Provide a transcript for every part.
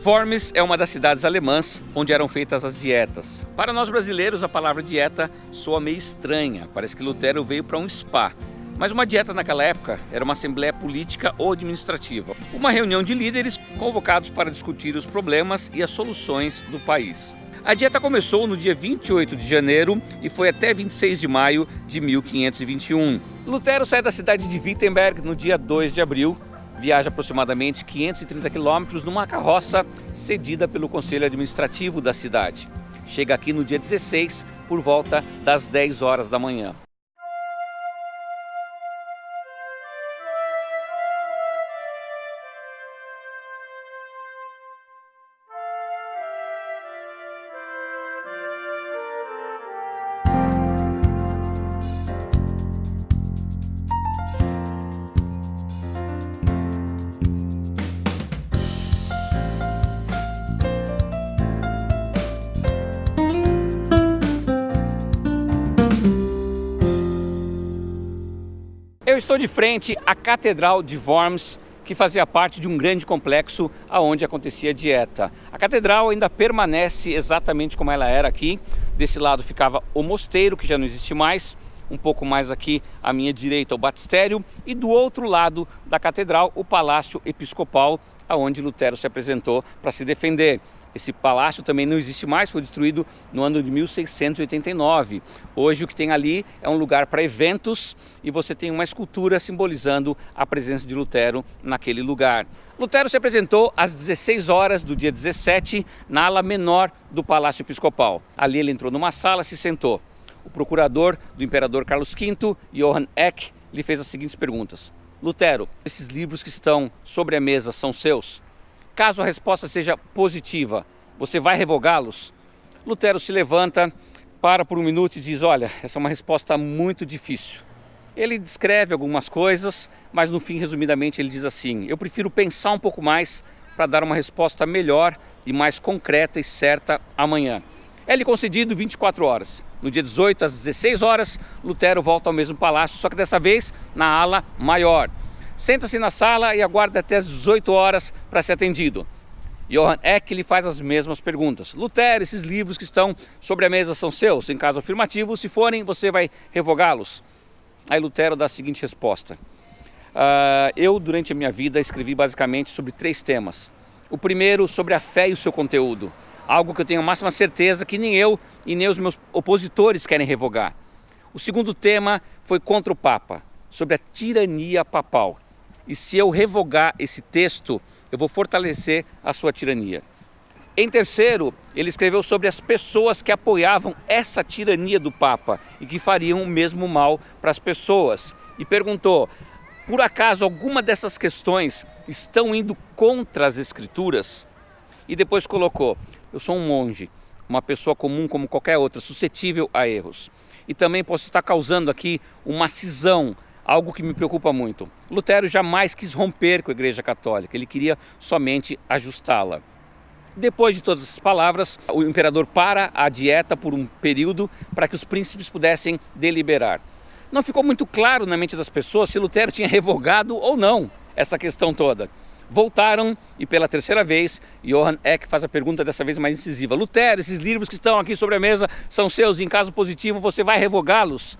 Worms é uma das cidades alemãs onde eram feitas as dietas. Para nós brasileiros, a palavra dieta soa meio estranha, parece que Lutero veio para um spa. Mas uma dieta naquela época era uma assembleia política ou administrativa, uma reunião de líderes convocados para discutir os problemas e as soluções do país. A dieta começou no dia 28 de janeiro e foi até 26 de maio de 1521. Lutero sai da cidade de Wittenberg no dia 2 de abril, viaja aproximadamente 530 quilômetros numa carroça cedida pelo Conselho Administrativo da cidade. Chega aqui no dia 16 por volta das 10 horas da manhã. Eu estou de frente à Catedral de Worms, que fazia parte de um grande complexo onde acontecia a dieta. A catedral ainda permanece exatamente como ela era aqui. Desse lado ficava o mosteiro, que já não existe mais. Um pouco mais aqui à minha direita o batistério. E do outro lado da catedral o palácio episcopal, onde Lutero se apresentou para se defender. Esse palácio também não existe mais, foi destruído no ano de 1689. Hoje o que tem ali é um lugar para eventos e você tem uma escultura simbolizando a presença de Lutero naquele lugar. Lutero se apresentou às 16 horas do dia 17 na ala menor do Palácio Episcopal. Ali ele entrou numa sala e se sentou. O procurador do imperador Carlos V, Johann Eck, lhe fez as seguintes perguntas. Lutero, esses livros que estão sobre a mesa são seus? Caso a resposta seja positiva, você vai revogá-los? Lutero se levanta, para por um minuto e diz, olha, essa é uma resposta muito difícil. Ele descreve algumas coisas, mas no fim, resumidamente, ele diz assim, eu prefiro pensar um pouco mais para dar uma resposta melhor e mais concreta e certa amanhã. É-lhe concedido 24 horas. No dia 18 às 16 horas, Lutero volta ao mesmo palácio, só que dessa vez na ala maior. Senta-se na sala e aguarda até as 18 horas para ser atendido. Johann Eck lhe faz as mesmas perguntas. Lutero, esses livros que estão sobre a mesa são seus? Em caso afirmativo, se forem, você vai revogá-los? Aí Lutero dá a seguinte resposta. Eu, durante a minha vida, escrevi basicamente sobre 3 temas. O primeiro, sobre a fé e o seu conteúdo. Algo que eu tenho a máxima certeza que nem eu e nem os meus opositores querem revogar. O segundo tema foi contra o Papa, sobre a tirania papal. E se eu revogar esse texto, eu vou fortalecer a sua tirania. Em terceiro, ele escreveu sobre as pessoas que apoiavam essa tirania do Papa e que fariam o mesmo mal para as pessoas. E perguntou, por acaso alguma dessas questões estão indo contra as Escrituras? E depois colocou, eu sou um monge, uma pessoa comum como qualquer outra, suscetível a erros. E também posso estar causando aqui uma cisão, algo que me preocupa muito. Lutero jamais quis romper com a Igreja Católica, ele queria somente ajustá-la. Depois de todas essas palavras, o imperador para a dieta por um período para que os príncipes pudessem deliberar. Não ficou muito claro na mente das pessoas se Lutero tinha revogado ou não essa questão toda. Voltaram e pela terceira vez, Johann Eck faz a pergunta dessa vez mais incisiva. Lutero, esses livros que estão aqui sobre a mesa são seus e em caso positivo você vai revogá-los?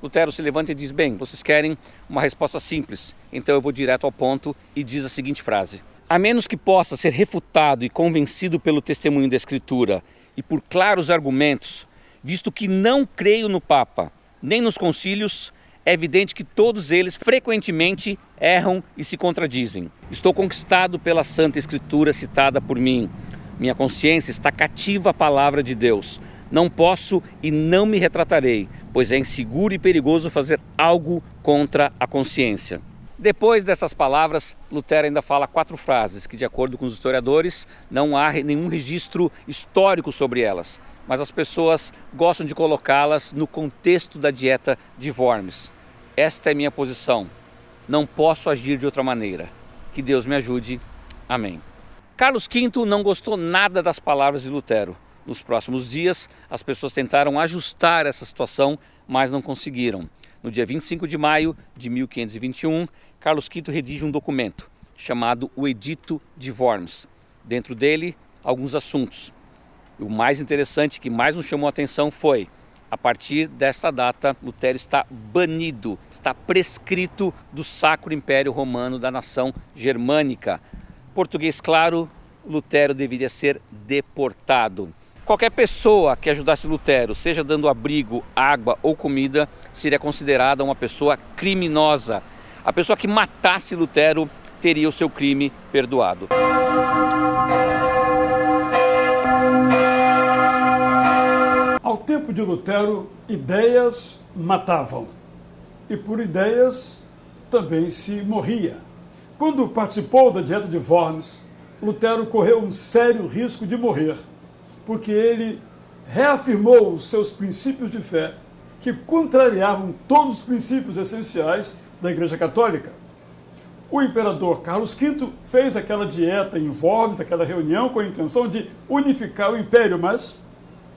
Lutero se levanta e diz, bem, vocês querem uma resposta simples, então eu vou direto ao ponto e diz a seguinte frase. A menos que possa ser refutado e convencido pelo testemunho da Escritura e por claros argumentos, visto que não creio no Papa, nem nos concílios, é evidente que todos eles frequentemente erram e se contradizem. Estou conquistado pela Santa Escritura citada por mim. Minha consciência está cativa à palavra de Deus. Não posso e não me retratarei, pois é inseguro e perigoso fazer algo contra a consciência. Depois dessas palavras, Lutero ainda fala 4 frases que, de acordo com os historiadores, não há nenhum registro histórico sobre elas, mas as pessoas gostam de colocá-las no contexto da dieta de Worms. Esta é minha posição. Não posso agir de outra maneira. Que Deus me ajude. Amém. Carlos V não gostou nada das palavras de Lutero. Nos próximos dias, as pessoas tentaram ajustar essa situação, mas não conseguiram. No dia 25 de maio de 1521, Carlos V redige um documento chamado o Edito de Worms. dentro dele alguns assuntos. E o mais interessante, que mais nos chamou a atenção foi: a partir desta data, Lutero está banido, está prescrito do Sacro Império Romano da nação germânica. Português claro, Lutero deveria ser deportado. Qualquer pessoa que ajudasse Lutero, seja dando abrigo, água ou comida, seria considerada uma pessoa criminosa. A pessoa que matasse Lutero teria o seu crime perdoado. Ao tempo de Lutero, ideias matavam, e por ideias também se morria. Quando participou da Dieta de Worms, Lutero correu um sério risco de morrer, porque ele reafirmou os seus princípios de fé, que contrariavam todos os princípios essenciais da Igreja Católica. O imperador Carlos V fez aquela dieta em Worms, aquela reunião, com a intenção de unificar o império, mas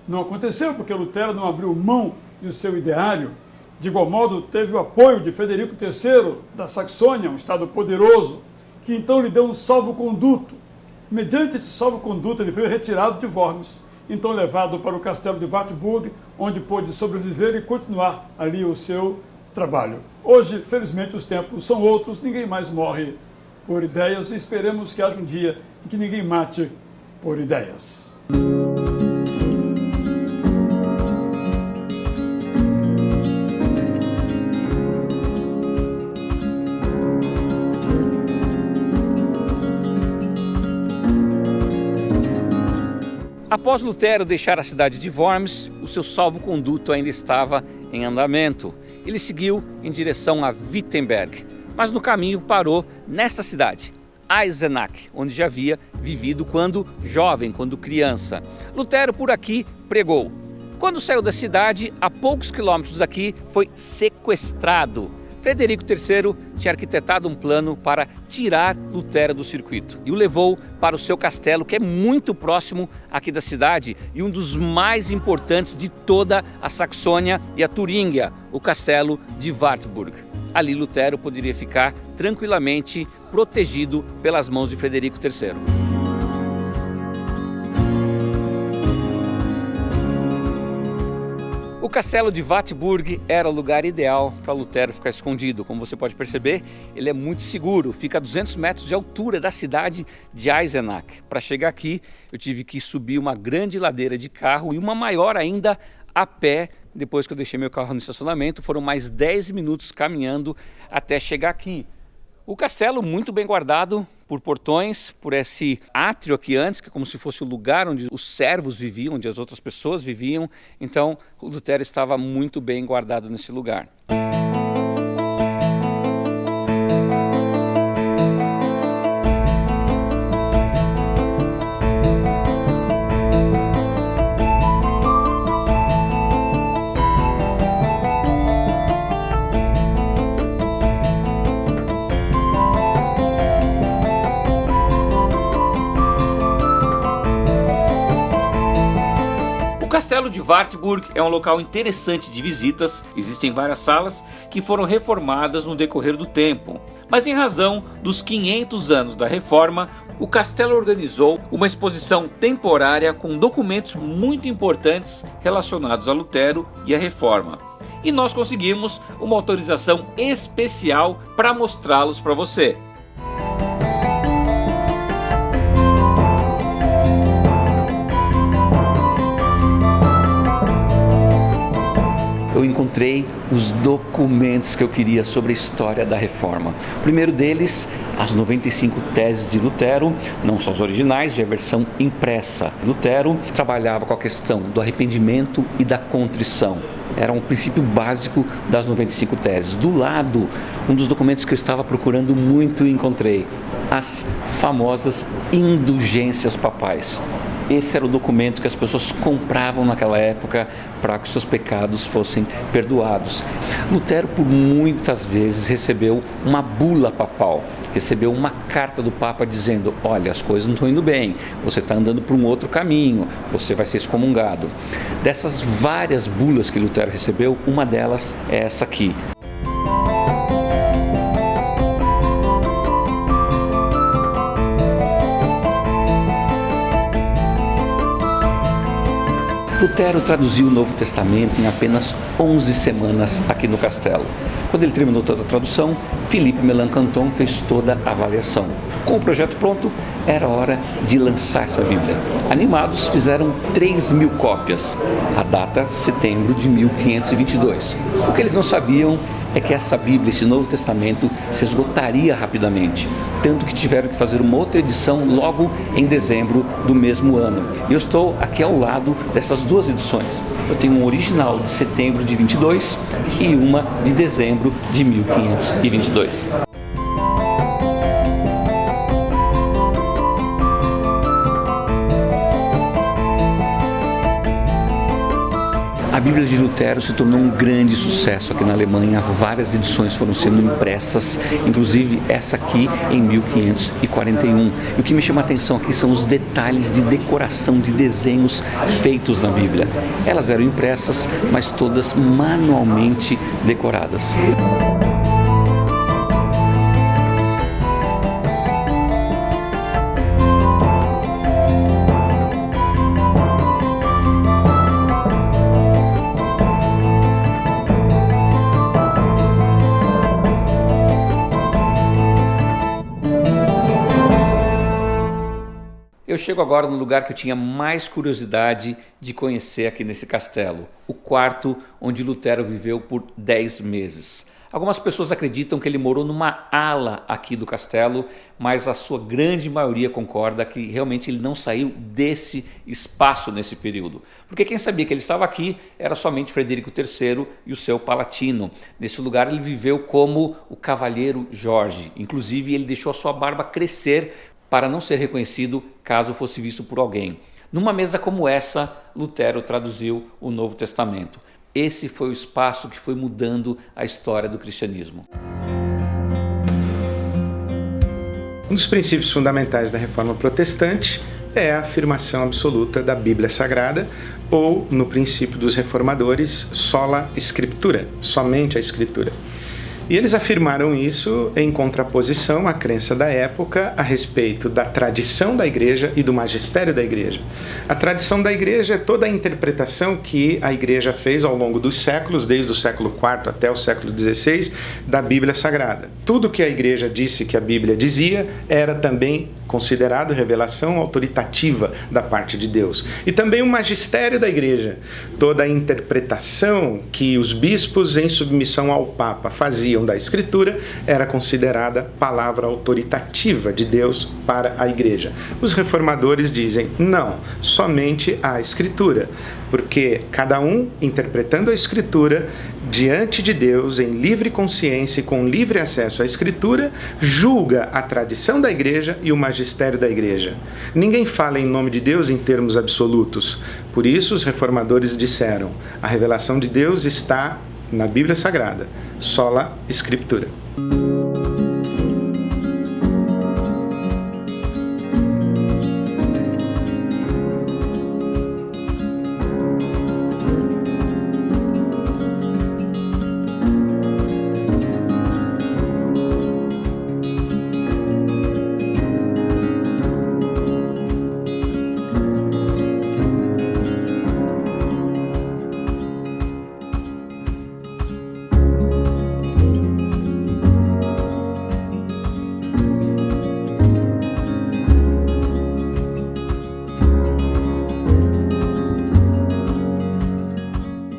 não aconteceu, porque Lutero não abriu mão do seu ideário. De igual modo, teve o apoio de Frederico III da Saxônia, um estado poderoso, que então lhe deu um salvo-conduto. Mediante esse salvo-conduto, ele foi retirado de Worms, então levado para o castelo de Wartburg, onde pôde sobreviver e continuar ali o seu trabalho. Hoje, felizmente, os tempos são outros, ninguém mais morre por ideias e esperemos que haja um dia em que ninguém mate por ideias. Após Lutero deixar a cidade de Worms, o seu salvo-conduto ainda estava em andamento. Ele seguiu em direção a Wittenberg, mas no caminho parou nesta cidade, Eisenach, onde já havia vivido quando jovem, quando criança. Lutero por aqui pregou. Quando saiu da cidade, a poucos quilômetros daqui, foi sequestrado. Frederico III tinha arquitetado um plano para tirar Lutero do circuito e o levou para o seu castelo, que é muito próximo aqui da cidade e um dos mais importantes de toda a Saxônia e a Turíngia, o castelo de Wartburg. Ali Lutero poderia ficar tranquilamente protegido pelas mãos de Frederico III. O castelo de Wartburg era o lugar ideal para Lutero ficar escondido. Como você pode perceber, ele é muito seguro, fica a 200 metros de altura da cidade de Eisenach. Para chegar aqui, eu tive que subir uma grande ladeira de carro e uma maior ainda a pé. Depois que eu deixei meu carro no estacionamento, foram mais 10 minutos caminhando até chegar aqui. O castelo muito bem guardado por portões, por esse átrio aqui antes, que é como se fosse o lugar onde os servos viviam, onde as outras pessoas viviam. Então, o Lutero estava muito bem guardado nesse lugar. O castelo de Wartburg é um local interessante de visitas. Existem várias salas que foram reformadas no decorrer do tempo. Mas em razão dos 500 anos da reforma, o castelo organizou uma exposição temporária com documentos muito importantes relacionados a Lutero e a reforma. E nós conseguimos uma autorização especial para mostrá-los para você. Eu encontrei os documentos que eu queria sobre a história da Reforma. O primeiro deles, as 95 teses de Lutero, não são as originais, já a versão impressa. Lutero trabalhava com a questão do arrependimento e da contrição. Era um princípio básico das 95 teses. Do lado, um dos documentos que eu estava procurando muito e encontrei, as famosas indulgências papais. Esse era o documento que as pessoas compravam naquela época para que seus pecados fossem perdoados. Lutero, por muitas vezes, recebeu uma bula papal, recebeu uma carta do Papa dizendo: olha, as coisas não estão indo bem, você está andando por um outro caminho, você vai ser excomungado. Dessas várias bulas que Lutero recebeu, uma delas é essa aqui. Lutero traduziu o Novo Testamento em apenas 11 semanas aqui no castelo. Quando ele terminou toda a tradução, Philippe Melanchthon fez toda a avaliação. Com o projeto pronto, era hora de lançar essa Bíblia. Animados, fizeram 3.000 cópias. A data, setembro de 1522. O que eles não sabiam é que essa Bíblia, esse Novo Testamento, se esgotaria rapidamente, tanto que tiveram que fazer uma outra edição logo em dezembro do mesmo ano. E eu estou aqui ao lado dessas duas edições. Eu tenho um original de setembro de 22 e uma de dezembro de 1522. A Bíblia de Lutero se tornou um grande sucesso aqui na Alemanha. Várias edições foram sendo impressas, inclusive essa aqui em 1541. E o que me chama a atenção aqui são os detalhes de decoração, de desenhos feitos na Bíblia. Elas eram impressas, mas todas manualmente decoradas. Eu chego agora no lugar que eu tinha mais curiosidade de conhecer aqui nesse castelo, o quarto onde Lutero viveu por 10 meses. Algumas pessoas acreditam que ele morou numa ala aqui do castelo, mas a sua grande maioria concorda que realmente ele não saiu desse espaço nesse período. Porque quem sabia que ele estava aqui era somente Frederico III e o seu palatino. Nesse lugar ele viveu como o Cavalheiro Jorge. Inclusive ele deixou a sua barba crescer para não ser reconhecido caso fosse visto por alguém. Numa mesa como essa, Lutero traduziu o Novo Testamento. Esse foi o espaço que foi mudando a história do cristianismo. Um dos princípios fundamentais da Reforma Protestante é a afirmação absoluta da Bíblia Sagrada, ou, no princípio dos reformadores, sola scriptura, somente a Escritura. E eles afirmaram isso em contraposição à crença da época a respeito da tradição da Igreja e do magistério da Igreja. A tradição da Igreja é toda a interpretação que a Igreja fez ao longo dos séculos, desde o século IV até o século XVI, da Bíblia Sagrada. Tudo que a Igreja disse que a Bíblia dizia era também considerado revelação autoritativa da parte de Deus. E também o magistério da Igreja, toda a interpretação que os bispos em submissão ao Papa faziam da Escritura era considerada palavra autoritativa de Deus para a Igreja. Os reformadores dizem, não, somente a Escritura, porque cada um, interpretando a Escritura, diante de Deus, em livre consciência e com livre acesso à Escritura, julga a tradição da Igreja e o magistério da Igreja. Ninguém fala em nome de Deus em termos absolutos. Por isso, os reformadores disseram, a revelação de Deus está na Bíblia Sagrada, sola Scriptura.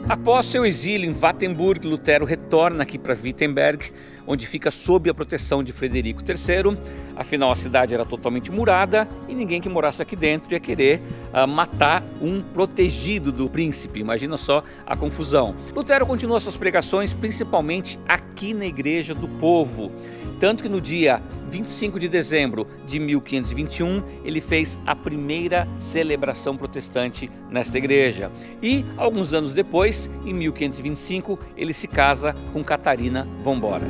Após seu exílio em Wittenberg, Lutero retorna aqui para Wittenberg, onde fica sob a proteção de Frederico III. Afinal, a cidade era totalmente murada e ninguém que morasse aqui dentro ia querer matar um protegido do príncipe. Imagina só a confusão. Lutero continua suas pregações principalmente aqui na Igreja do Povo. Tanto que no dia 25 de dezembro de 1521, ele fez a primeira celebração protestante nesta igreja. E, alguns anos depois, em 1525, ele se casa com Catarina von Bora.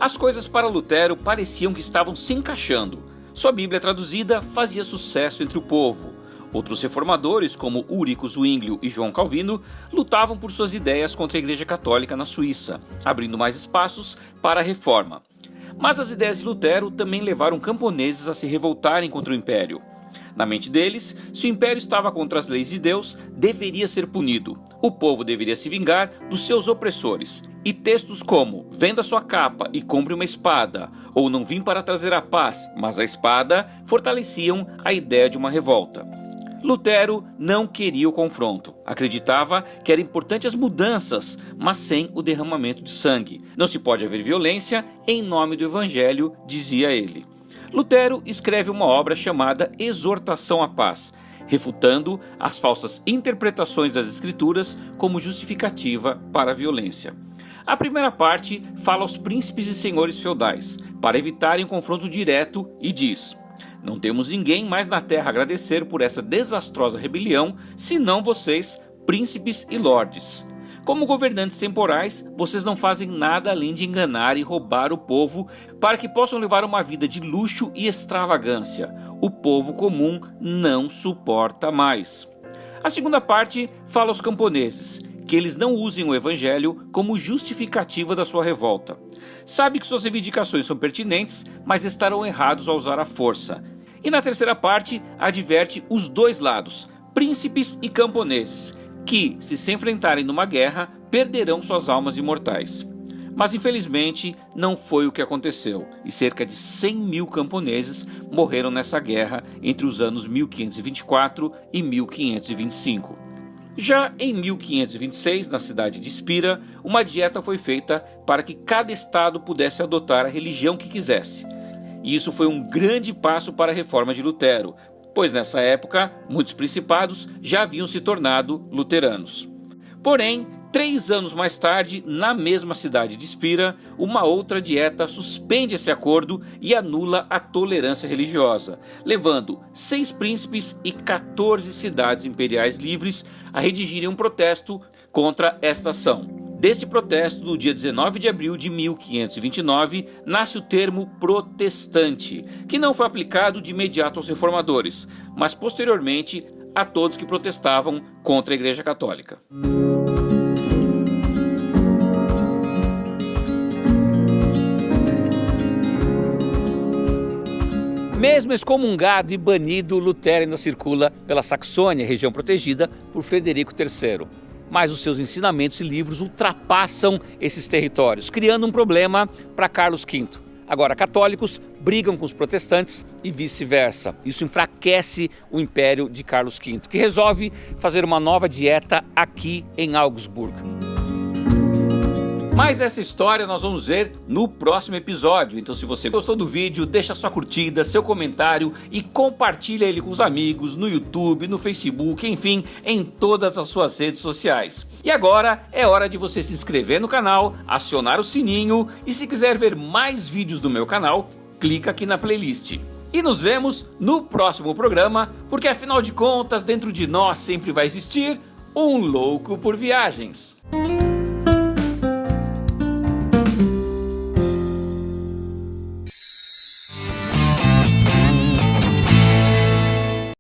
As coisas para Lutero pareciam que estavam se encaixando. Sua Bíblia traduzida fazia sucesso entre o povo. Outros reformadores, como Ulrico Zwinglio e João Calvino, lutavam por suas ideias contra a Igreja Católica na Suíça, abrindo mais espaços para a reforma. Mas as ideias de Lutero também levaram camponeses a se revoltarem contra o império. Na mente deles, se o império estava contra as leis de Deus, deveria ser punido. O povo deveria se vingar dos seus opressores. E textos como "venda sua capa e compre uma espada", ou "não vim para trazer a paz, mas a espada", fortaleciam a ideia de uma revolta. Lutero não queria o confronto. Acreditava que eram importantes as mudanças, mas sem o derramamento de sangue. Não se pode haver violência em nome do evangelho, dizia ele. Lutero escreve uma obra chamada Exortação à Paz, refutando as falsas interpretações das Escrituras como justificativa para a violência. A primeira parte fala aos príncipes e senhores feudais, para evitarem um confronto direto, e diz: "Não temos ninguém mais na terra a agradecer por essa desastrosa rebelião, senão vocês, príncipes e lordes. Como governantes temporais, vocês não fazem nada além de enganar e roubar o povo para que possam levar uma vida de luxo e extravagância. O povo comum não suporta mais." A segunda parte fala aos camponeses, que eles não usem o evangelho como justificativa da sua revolta. Sabe que suas reivindicações são pertinentes, mas estarão errados ao usar a força. E na terceira parte, adverte os dois lados, príncipes e camponeses, que, se enfrentarem numa guerra, perderão suas almas imortais. Mas infelizmente não foi o que aconteceu, e cerca de 100 mil camponeses morreram nessa guerra entre os anos 1524 e 1525. Já em 1526, na cidade de Spira, uma dieta foi feita para que cada estado pudesse adotar a religião que quisesse. E isso foi um grande passo para a reforma de Lutero, pois nessa época muitos principados já haviam se tornado luteranos. Porém, 3 anos mais tarde, na mesma cidade de Spira, uma outra dieta suspende esse acordo e anula a tolerância religiosa, levando 6 príncipes e 14 cidades imperiais livres a redigirem um protesto contra esta ação. Deste protesto, no dia 19 de abril de 1529, nasce o termo protestante, que não foi aplicado de imediato aos reformadores, mas posteriormente a todos que protestavam contra a Igreja Católica. Mesmo excomungado e banido, Lutero ainda circula pela Saxônia, região protegida por Frederico III. Mas os seus ensinamentos e livros ultrapassam esses territórios, criando um problema para Carlos V. Agora, católicos brigam com os protestantes e vice-versa. Isso enfraquece o império de Carlos V, que resolve fazer uma nova dieta aqui em Augsburgo. Mas essa história nós vamos ver no próximo episódio. Então, se você gostou do vídeo, deixa sua curtida, seu comentário e compartilha ele com os amigos no YouTube, no Facebook, enfim, em todas as suas redes sociais. E agora é hora de você se inscrever no canal, acionar o sininho e, se quiser ver mais vídeos do meu canal, clica aqui na playlist. E nos vemos no próximo programa, porque afinal de contas, dentro de nós sempre vai existir um louco por viagens.